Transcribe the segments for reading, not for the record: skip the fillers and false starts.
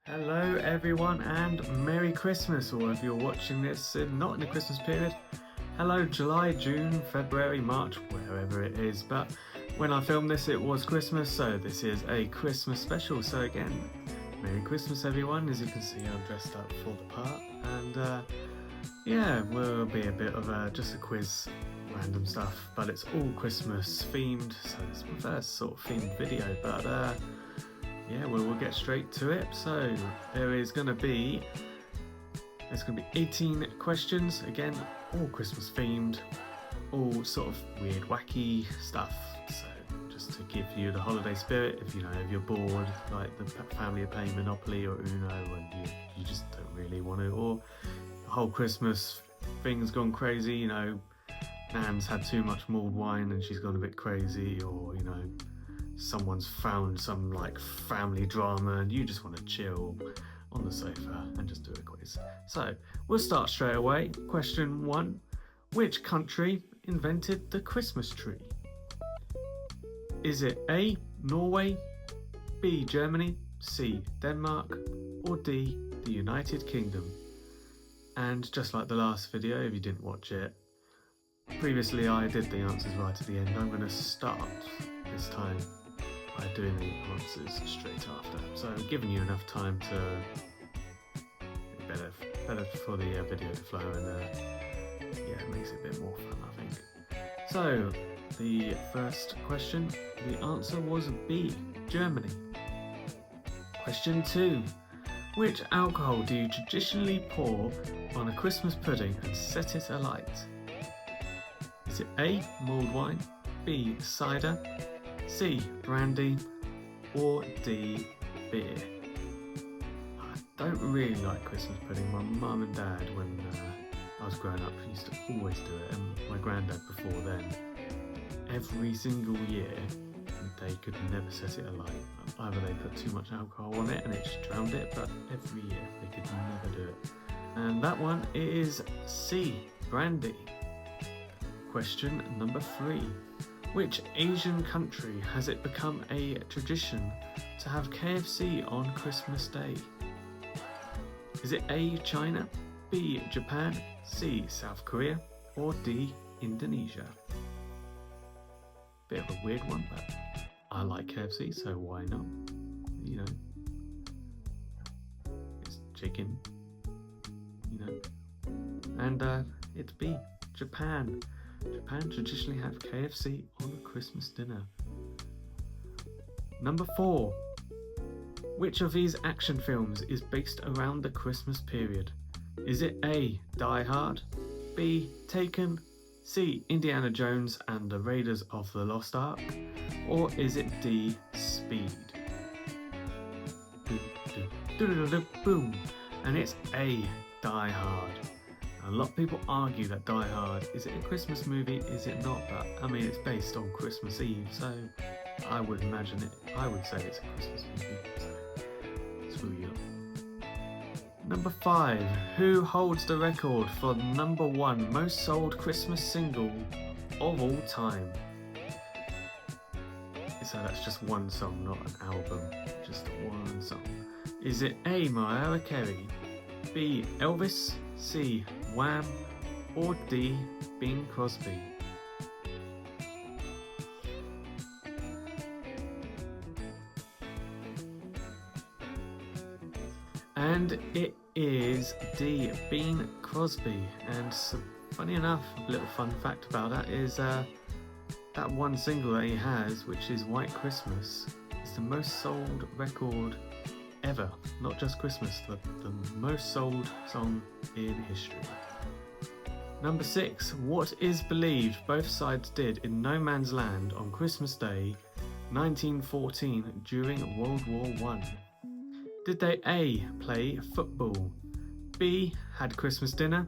Hello everyone and Merry Christmas, or if you're watching this not in the Christmas period, hello July, June, February, March, wherever it is. But when I filmed this it was Christmas, so this is a Christmas special. So again, Merry Christmas everyone. As you can see, I'm dressed up for the part, and yeah, will be a bit of just a quiz, random stuff, but it's all Christmas themed, so it's my first sort of themed video. But yeah, we'll get straight to it. So there's going to be 18 questions, again all Christmas themed, all sort of weird wacky stuff, so just to give you the holiday spirit. If you're bored, like the family are playing Monopoly or Uno and you just don't really want to, or the whole Christmas thing's gone crazy, Nan's had too much mulled wine and she's gone a bit crazy, or someone's found some like family drama and you just want to chill on the sofa and just do a quiz. So we'll start straight away. Question 1. Which country invented the Christmas tree? Is it A, Norway, B, Germany, C, Denmark, or D, the United Kingdom? And just like the last video, if you didn't watch it previously, I did the answers right at the end. I'm going to start this time by doing the answers straight after, so I'm giving you enough time to better for the video to flow, and yeah, it makes it a bit more fun, I think. So the first question, the answer was B, Germany. Question 2. Which alcohol do you traditionally pour on a Christmas pudding and set it alight? Is it A, mulled wine, B, cider, C, brandy, or D, beer? I don't really like Christmas pudding. My mum and dad, when I was growing up, used to always do it, and my granddad before then, every single year they could never set it alight. Either they put too much alcohol on it and it just drowned it, but every year they could never do it. And that one is C, brandy. Question number 3. Which Asian country has it become a tradition to have KFC on Christmas Day? Is it A, China, B, Japan, C, South Korea, or D, Indonesia? Bit of a weird one, but I like KFC, so why not? It's chicken, and it's B, Japan. Japan traditionally have KFC on a Christmas dinner. Number 4. Which of these action films is based around the Christmas period? Is it A, Die Hard, B, Taken, C, Indiana Jones and the Raiders of the Lost Ark, or is it D, Speed? Boom. And it's A, Die Hard. A lot of people argue that Die Hard, is it a Christmas movie, is it not? But I mean, it's based on Christmas Eve, so I would say it's a Christmas movie, so screw you. Number 5. Who holds the record for number 1 most sold Christmas single of all time? So that's just one song, not an album, just one song. Is it A, Mariah Carey, B, Elvis, C, Wham, or D, Bing Crosby? And it is D, Bing Crosby. And so, funny enough, a little fun fact about that is that one single that he has, which is White Christmas, is the most sold record ever. Not just Christmas, the most sold song in history. Number 6. What is believed both sides did in No Man's Land on Christmas Day 1914 during World War I? Did they A, play football, B, had Christmas dinner,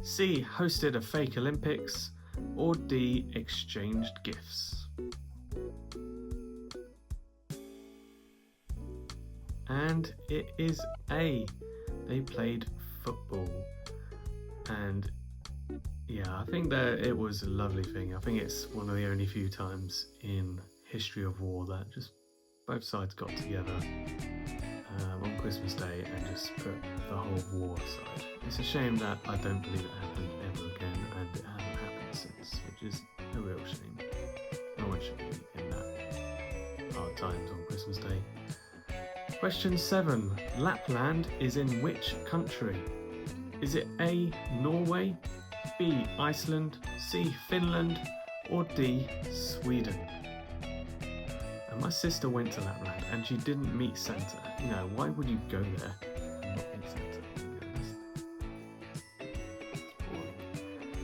C, hosted a fake Olympics, or D, exchanged gifts? And it is A, they played football. And yeah, I think that it was a lovely thing. I think it's one of the only few times in history of war that just both sides got together on Christmas Day and just put the whole war aside. It's a shame that I don't believe it happened ever again, and it hasn't happened since, which is a real shame. No one should be in that hard times on Christmas Day. Question 7. Lapland is in which country? Is it A, Norway, B, Iceland, C, Finland, or D, Sweden? And my sister went to Lapland and she didn't meet Santa. You know, why would you go there and not meet Santa?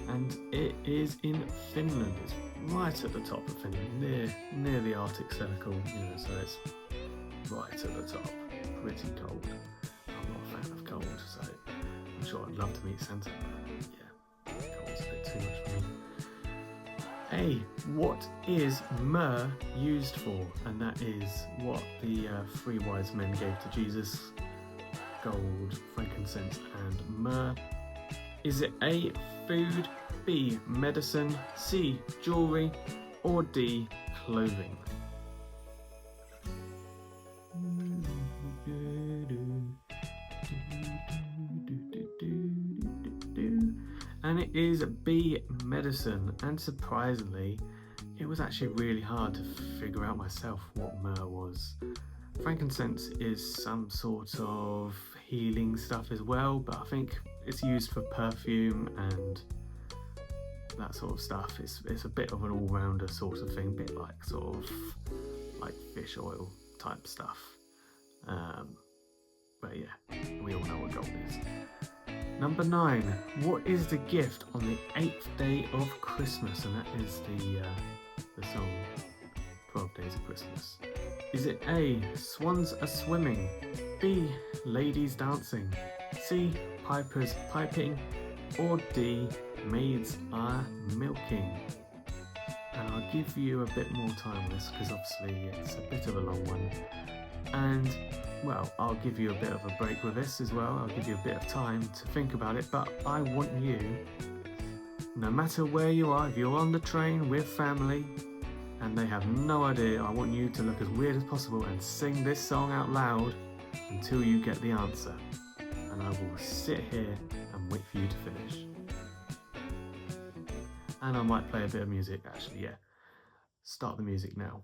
And it is in Finland. It's right at the top of Finland, near the Arctic Circle, you know, so it's right at the top. Pretty cold. I'm not a fan of cold, so I'm sure I'd love to meet Santa, but yeah, cold's a bit too much for me. A. What is myrrh used for? And that is what the 3 wise men gave to Jesus: gold, frankincense, and myrrh. Is it A, food, B, medicine, C, jewellery, or D, clothing? And it is B, medicine. And surprisingly, it was actually really hard to figure out myself what myrrh was. Frankincense is some sort of healing stuff as well, but I think it's used for perfume and that sort of stuff. It's a bit of an all-rounder sort of thing, a bit like sort of like fish oil type stuff. But yeah, we all know what gold is. Number 9. What is the gift on the 8th day of Christmas? And that is the song 12 Days of Christmas. Is it A, swans are swimming, B, ladies dancing, C, pipers piping, or D, maids are milking? And I'll give you a bit more time on this because obviously it's a bit of a long one. And well, I'll give you a bit of a break with this as well. I'll give you a bit of time to think about it, but I want you, no matter where you are, if you're on the train with family and they have no idea, I want you to look as weird as possible and sing this song out loud until you get the answer. And I will sit here and wait for you to finish. And I might play a bit of music, actually, yeah. Start the music now.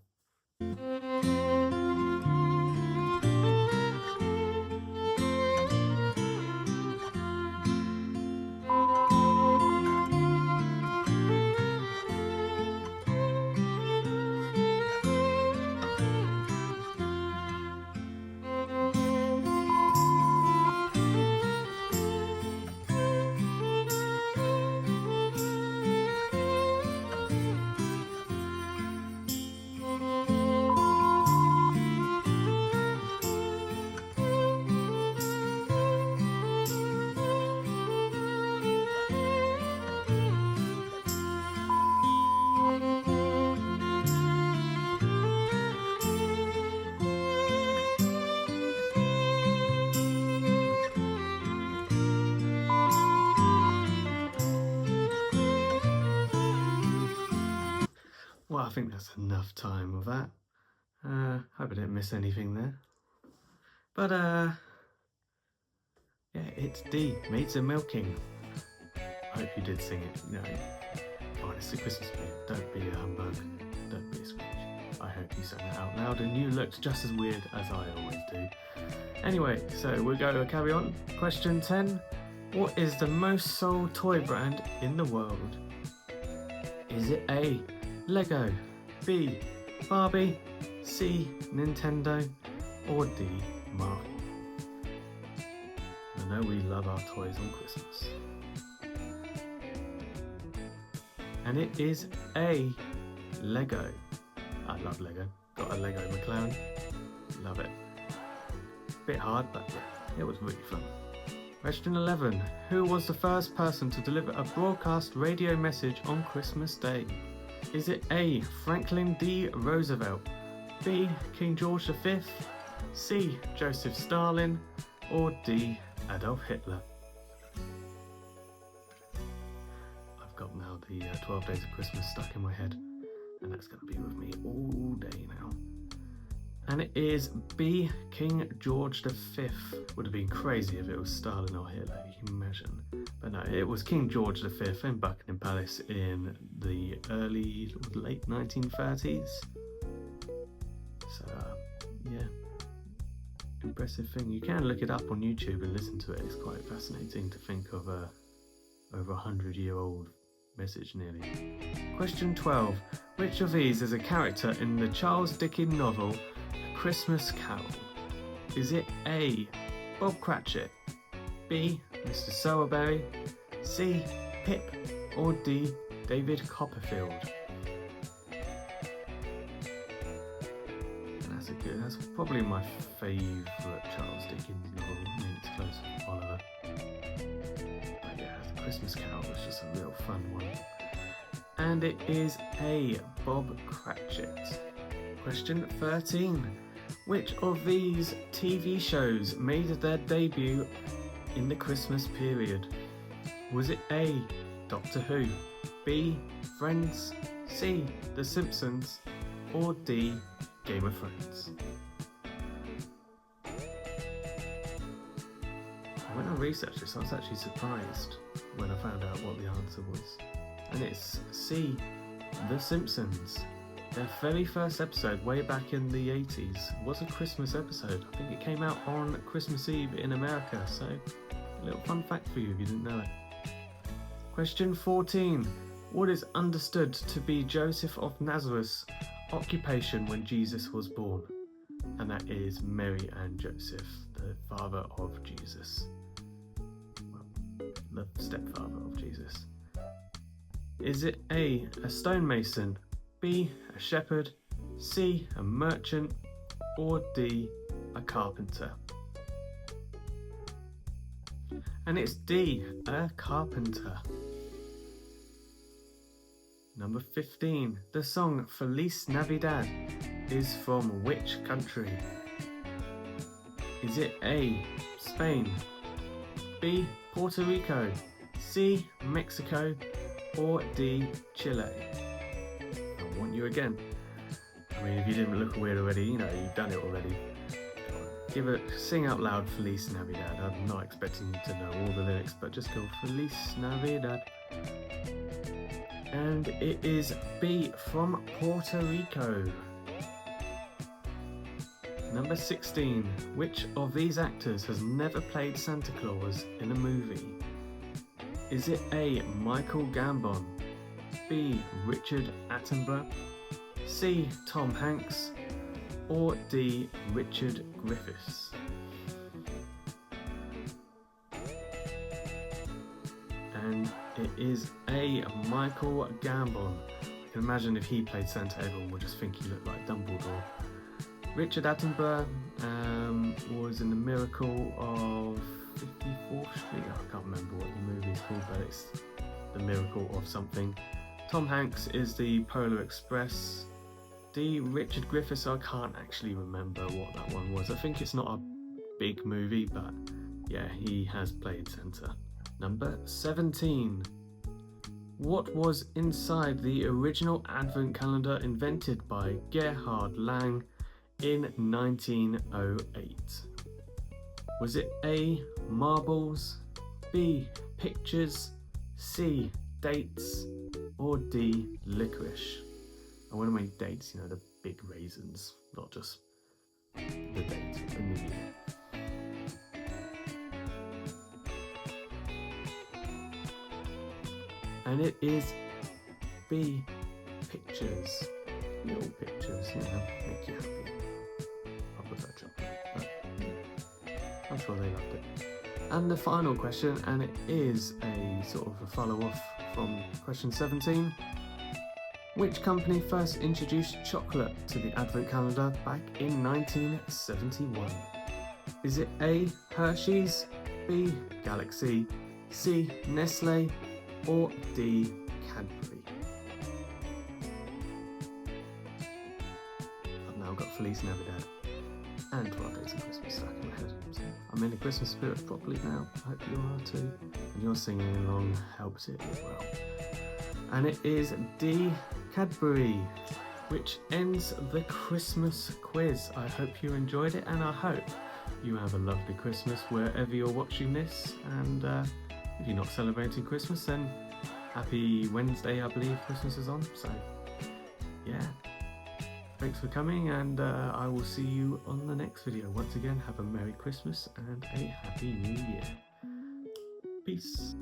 Well, I think that's enough time of that. Hope I didn't miss anything there. But yeah, it's D, maids are milking. I hope you did sing it. No, fine, it's a Christmas tree. Don't be a humbug. Don't be a Scrooge. I hope you sang it out loud and you looked just as weird as I always do. Anyway, so we'll go to carry on. Question 10. What is the most sold toy brand in the world? Is it A, Lego, B, Barbie, C, Nintendo, or D, Marvel? I know we love our toys on Christmas. And it is A, Lego. I love Lego. Got a Lego McLaren. Love it. Bit hard, but yeah, it was really fun. Question 11. Who was the first person to deliver a broadcast radio message on Christmas Day? Is it A, Franklin D. Roosevelt, B, King George V, C, Joseph Stalin, or D, Adolf Hitler? I've got now the 12 Days of Christmas stuck in my head, and that's going to be with me all day now. And it is B. King George V. Would have been crazy if it was Stalin or Hitler, you can imagine. But no, it was King George V in Buckingham Palace in the late 1930s. So, yeah, impressive thing. You can look it up on YouTube and listen to it. It's quite fascinating to think of a over 100-year-old message nearly. Question 12. Which of these is a character in the Charles Dickens novel A Christmas Carol? Is it A. Bob Cratchit, B. Mr. Sowerberry, C. Pip, or D. David Copperfield? That's probably my favourite Charles Dickens novel. I mean, it's close to Oliver. But yeah, The Christmas Carol was just a real fun one. And it is A. Bob Cratchit. Question 13. Which of these TV shows made their debut in the Christmas period? Was it A. Doctor Who, B. Friends, C. The Simpsons, or D. Game of Thrones? When I researched this, I was actually surprised when I found out what the answer was. And it's C. The Simpsons. Their very first episode, way back in the 80s, was a Christmas episode. I think it came out on Christmas Eve in America, so a little fun fact for you if you didn't know it. Question 14. What is understood to be Joseph of Nazareth's occupation when Jesus was born? And that is Mary and Joseph, the father of Jesus. Well, the stepfather of Jesus. Is it A. a stonemason, B. a shepherd, C. a merchant, or D. a carpenter? And it's D. a carpenter. Number 15. The song Feliz Navidad is from which country? Is it A. Spain, B. Puerto Rico, C. Mexico, or D. Chile? I want you again. I mean, if you didn't look weird already, you know, you've done it already. Sing out loud Feliz Navidad. I'm not expecting you to know all the lyrics, but just go Feliz Navidad. And it is B, from Puerto Rico. Number 16. Which of these actors has never played Santa Claus in a movie? Is it A, Michael Gambon, B, Richard Attenborough, C, Tom Hanks, or D, Richard Griffiths? And it is A, Michael Gambon. You can imagine if he played Santa, everyone would just think he looked like Dumbledore. Richard Attenborough was in The Miracle of 54th Street. I can't remember what the movie's called, but it's The Miracle of something. Tom Hanks is the Polar Express. D, Richard Griffiths, I can't actually remember what that one was. I think it's not a big movie, but yeah, he has played Santa. Number 17. What was inside the original advent calendar invented by Gerhard Lang in 1908? Was it A, marbles, B, pictures, C, dates, or D, licorice? And when I mean dates, you know, the big raisins, not just the date in the year. And it is B, pictures. Little pictures, you know, make you happy. I prefer chocolate, but yeah, I'm sure they loved it. And the final question, and it is a sort of a follow-off from question 17. Which company first introduced chocolate to the advent calendar back in 1971? Is it A, Hershey's, B, Galaxy, C, Nestle, or D, Cadbury? I've now got Feliz Navidad and 12 Days of Christmas stuck in my head. So I'm in the Christmas spirit properly now. I hope you are too. And your singing along helps it as well. And it is D, Cadbury. which ends the Christmas quiz. I hope you enjoyed it, and I hope you have a lovely Christmas wherever you're watching this. And if you're not celebrating Christmas, then happy Wednesday, I believe Christmas is on. So yeah, thanks for coming, and I will see you on the next video. Once again, have a Merry Christmas and a Happy New Year. Peace.